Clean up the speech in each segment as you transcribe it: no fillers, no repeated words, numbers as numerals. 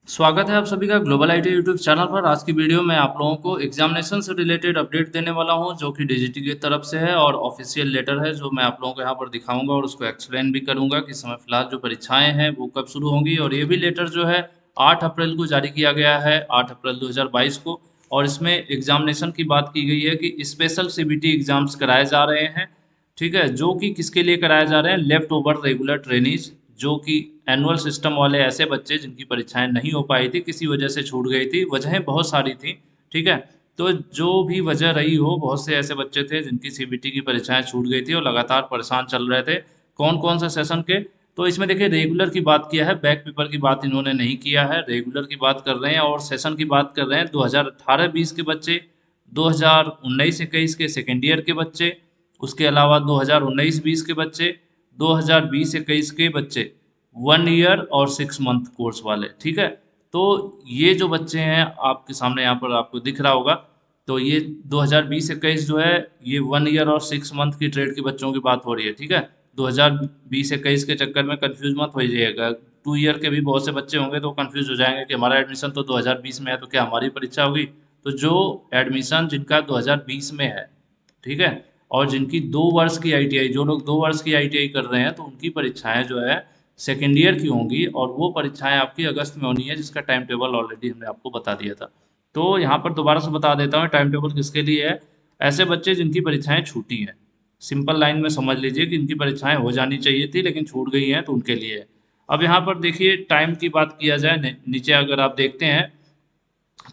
स्वागत है आप सभी का ग्लोबल आईटी यूट्यूब चैनल पर। आज की वीडियो में आप लोगों को एग्जामिनेशन से रिलेटेड अपडेट देने वाला हूं, जो कि डीजीटी की तरफ से है और ऑफिशियल लेटर है, जो मैं आप लोगों को यहां पर दिखाऊंगा और उसको एक्सप्लेन भी करूंगा कि समय फिलहाल जो परीक्षाएं हैं वो कब शुरू होंगी। और ये भी लेटर जो है 8 अप्रैल को जारी किया गया है, 8 अप्रैल 2022 को। और इसमें एग्जामिनेशन की बात की गई है कि स्पेशल सीबीटी एग्जाम्स कराए जा रहे हैं। ठीक है, जो कि किसके लिए कराए जा रहे हैं? लेफ्ट ओवर रेगुलर ट्रेनीज, जो कि एनुअल सिस्टम वाले ऐसे बच्चे जिनकी परीक्षाएं नहीं हो पाई थी, किसी वजह से छूट गई थी। वजहें बहुत सारी थी। ठीक है, तो जो भी वजह रही हो, बहुत से ऐसे बच्चे थे जिनकी सीबीटी की परीक्षाएं छूट गई थी और लगातार परेशान चल रहे थे। कौन कौन से सेशन के? तो इसमें देखिए, रेगुलर की बात किया है, बैक पेपर की बात इन्होंने नहीं किया है। रेगुलर की बात कर रहे हैं और सेशन की बात कर रहे हैं 2018-20 के बच्चे, 2019-21 के सेकेंड ईयर के बच्चे, उसके अलावा 2019-20 के बच्चे, 2020-21 के बच्चे, 1 ईयर और 6 मंथ कोर्स वाले। ठीक है, तो ये जो बच्चे हैं आपके सामने यहाँ पर आपको दिख रहा होगा। तो ये 2020-21 जो है, ये 1 ईयर और 6 मंथ की ट्रेड के बच्चों की बात हो रही है। ठीक है, 2020-21 के चक्कर में कंफ्यूज मत हो जाइएगा। 2 ईयर के भी बहुत से बच्चे होंगे तो कंफ्यूज हो जाएंगे कि हमारा एडमिशन तो 2020 में है, तो क्या हमारी परीक्षा होगी? तो जो एडमिशन जिनका 2020 में है, ठीक है, और जिनकी 2 वर्ष की आईटीआई, जो लोग 2 वर्ष की आईटीआई कर रहे हैं, तो उनकी परीक्षाएं जो है सेकेंड ईयर की होंगी और वो परीक्षाएं आपकी अगस्त में होनी है, जिसका टाइम टेबल ऑलरेडी हमने आपको बता दिया था। तो यहाँ पर दोबारा से बता देता हूँ टाइम टेबल किसके लिए है। ऐसे बच्चे जिनकी परीक्षाएं छूटी हैं, सिंपल लाइन में समझ लीजिए कि इनकी परीक्षाएं हो जानी चाहिए थी लेकिन छूट गई हैं, तो उनके लिए है। अब यहाँ पर देखिए, टाइम की बात किया जाए, नीचे अगर आप देखते हैं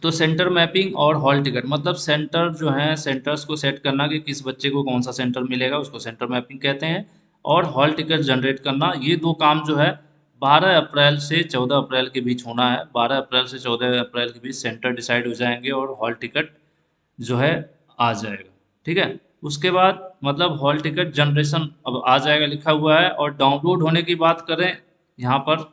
तो सेंटर मैपिंग और हॉल टिकट, मतलब सेंटर जो है, सेंटर्स को सेट करना कि किस बच्चे को कौन सा सेंटर मिलेगा, उसको सेंटर मैपिंग कहते हैं। और हॉल टिकट जनरेट करना, ये दो काम जो है 12 अप्रैल से 14 अप्रैल के बीच होना है। 12 अप्रैल से 14 अप्रैल के बीच सेंटर डिसाइड हो जाएंगे और हॉल टिकट जो है आ जाएगा। ठीक है, उसके बाद मतलब हॉल टिकट जनरेशन अब आ जाएगा लिखा हुआ है। और डाउनलोड होने की बात करें यहाँ पर,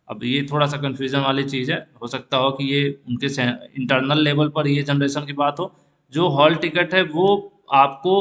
अब ये थोड़ा सा कंफ्यूजन वाली चीज़ है, हो सकता हो कि ये उनके इंटरनल लेवल पर ये जनरेशन की बात हो। जो हॉल टिकट है वो आपको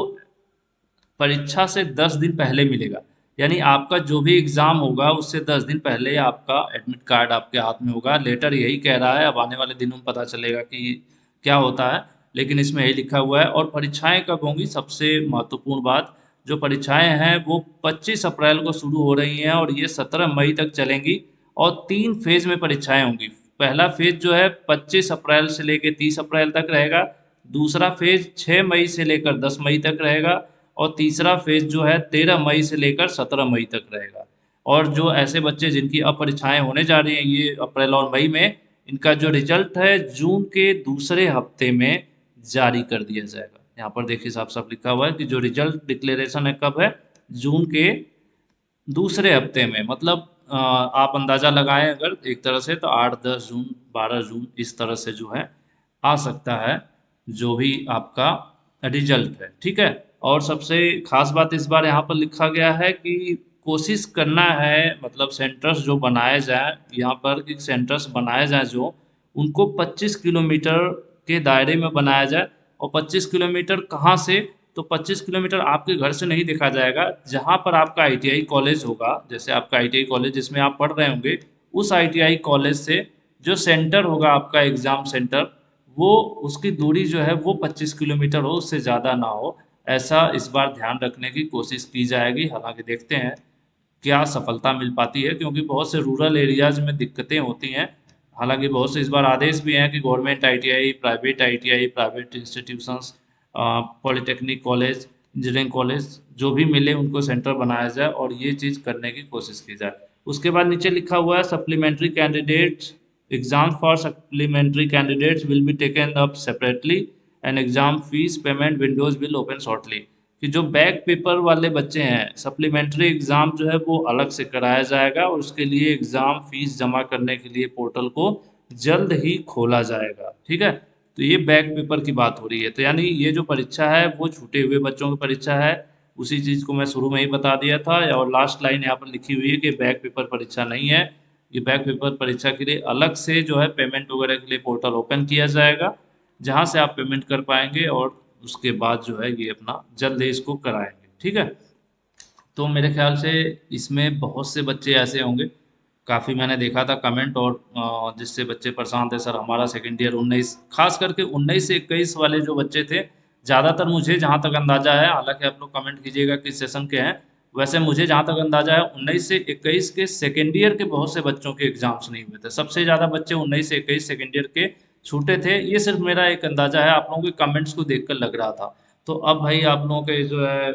परीक्षा से 10 दिन पहले मिलेगा। यानी आपका जो भी एग्जाम होगा उससे 10 दिन पहले आपका एडमिट कार्ड आपके हाथ में होगा। लेटर यही कह रहा है, अब आने वाले दिनों में पता चलेगा कि क्या होता है, लेकिन इसमें यही लिखा हुआ है। और परीक्षाएं कब होंगी, सबसे महत्वपूर्ण बात, जो परीक्षाएं हैं वो 25 अप्रैल को शुरू हो रही हैं और ये 17 मई तक चलेंगी। और 3 फेज में परीक्षाएं होंगी। पहला फेज जो है 25 अप्रैल से लेकर 30 अप्रैल तक रहेगा। दूसरा फेज 6 मई से लेकर 10 मई तक रहेगा। और तीसरा फेज जो है 13 मई से लेकर 17 मई तक रहेगा। और जो ऐसे बच्चे जिनकी अब परीक्षाएं होने जा रही हैं ये अप्रैल और मई में, इनका जो रिजल्ट है जून के दूसरे हफ्ते में जारी कर दिया जाएगा। यहाँ पर देखिए साफ साफ लिखा हुआ है कि जो रिजल्ट डिक्लेरेशन है कब है, जून के दूसरे हफ्ते में। मतलब आप अंदाजा लगाएं अगर एक तरह से, तो 8-10 जून, 12 जून, इस तरह से जो है आ सकता है जो भी आपका रिजल्ट है। ठीक है, और सबसे खास बात इस बार यहाँ पर लिखा गया है कि कोशिश करना है, मतलब सेंटर्स जो बनाए जाए यहाँ पर, कि सेंटर्स बनाए जाए जो, उनको 25 किलोमीटर के दायरे में बनाया जाए। और 25 किलोमीटर कहाँ से? तो 25 किलोमीटर आपके घर से नहीं देखा जाएगा। जहाँ पर आपका आईटीआई कॉलेज होगा, जैसे आपका आईटीआई कॉलेज जिसमें आप पढ़ रहे होंगे, उस आईटीआई कॉलेज से जो सेंटर होगा आपका एग्जाम सेंटर, वो उसकी दूरी जो है वो 25 किलोमीटर हो, उससे ज़्यादा ना हो। ऐसा इस बार ध्यान रखने की कोशिश की जाएगी। हालांकि देखते हैं क्या सफलता मिल पाती है, क्योंकि बहुत से रूरल एरियाज में दिक्कतें होती हैं। हालांकि बहुत से इस बार आदेश भी हैं कि government ITI, private institutions, polytechnic college, engineering college, जो भी मिले उनको सेंटर बनाया जाए और ये चीज़ करने की कोशिश की जाए। उसके बाद नीचे लिखा हुआ है, supplementary candidates, exam for supplementary candidates will be taken up separately and exam fees payment Windows will open shortly. कि जो बैक पेपर वाले बच्चे हैं, सप्लीमेंट्री एग्ज़ाम जो है वो अलग से कराया जाएगा और उसके लिए एग्ज़ाम फीस जमा करने के लिए पोर्टल को जल्द ही खोला जाएगा। ठीक है, तो ये बैक पेपर की बात हो रही है। तो यानी ये जो परीक्षा है वो छूटे हुए बच्चों की परीक्षा है। उसी चीज़ को मैं शुरू में ही बता दिया था। और लास्ट लाइन यहाँ पर लिखी हुई है कि बैक पेपर परीक्षा नहीं है, ये बैक पेपर परीक्षा के लिए अलग से जो है पेमेंट वगैरह के लिए पोर्टल ओपन किया जाएगा, जहाँ से आप पेमेंट कर पाएंगे और उसके बाद जो है ये अपना जल्द ही इसको कराएंगे। ठीक है, तो मेरे ख्याल से इसमें बहुत से बच्चे ऐसे होंगे काफ़ी मैंने देखा था कमेंट, और जिससे बच्चे परेशान थे, सर हमारा सेकंड ईयर 19, खास करके 19 से 21 वाले जो बच्चे थे, ज़्यादातर मुझे जहाँ तक अंदाजा है, हालांकि आप लोग कमेंट कीजिएगा किस सेशन के हैं, वैसे मुझे जहाँ तक अंदाजा है 19 से 21 के सेकेंड ईयर के बहुत से बच्चों के एग्जाम्स नहीं हुए थे। सबसे ज़्यादा बच्चे 19 से 21 सेकेंड ईयर के छूटे थे। ये सिर्फ मेरा एक अंदाजा है, आप लोगों के कमेंट्स को देखकर लग रहा था। तो अब भाई आप लोगों के जो है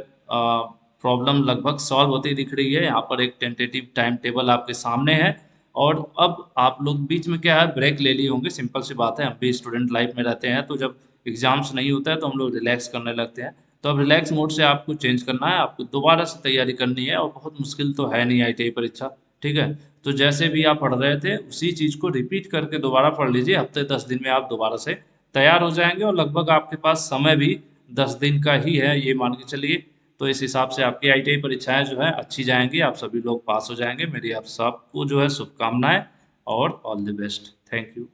प्रॉब्लम लगभग सॉल्व होती दिख रही है। यहाँ पर एक टेंटेटिव टाइम टेबल आपके सामने है, और अब आप लोग बीच में क्या है ब्रेक ले लिए होंगे, सिंपल सी बात है, हम भी स्टूडेंट लाइफ में रहते हैं, तो जब एग्जाम्स नहीं होता है तो हम लोग रिलैक्स करने लगते हैं। तो अब रिलैक्स मोड से आपको चेंज करना है, आपको दोबारा से तैयारी करनी है, और बहुत मुश्किल तो है नहीं आईटीआई परीक्षा। ठीक है, तो जैसे भी आप पढ़ रहे थे उसी चीज़ को रिपीट करके दोबारा पढ़ लीजिए, हफ्ते 10 दिन में आप दोबारा से तैयार हो जाएंगे, और लगभग आपके पास समय भी 10 दिन का ही है, ये मान के चलिए। तो इस हिसाब से आपकी आईटीआई परीक्षाएं जो है अच्छी जाएंगी, आप सभी लोग पास हो जाएंगे। मेरी आप सबको जो है शुभकामनाएं, और all the best. Thank you.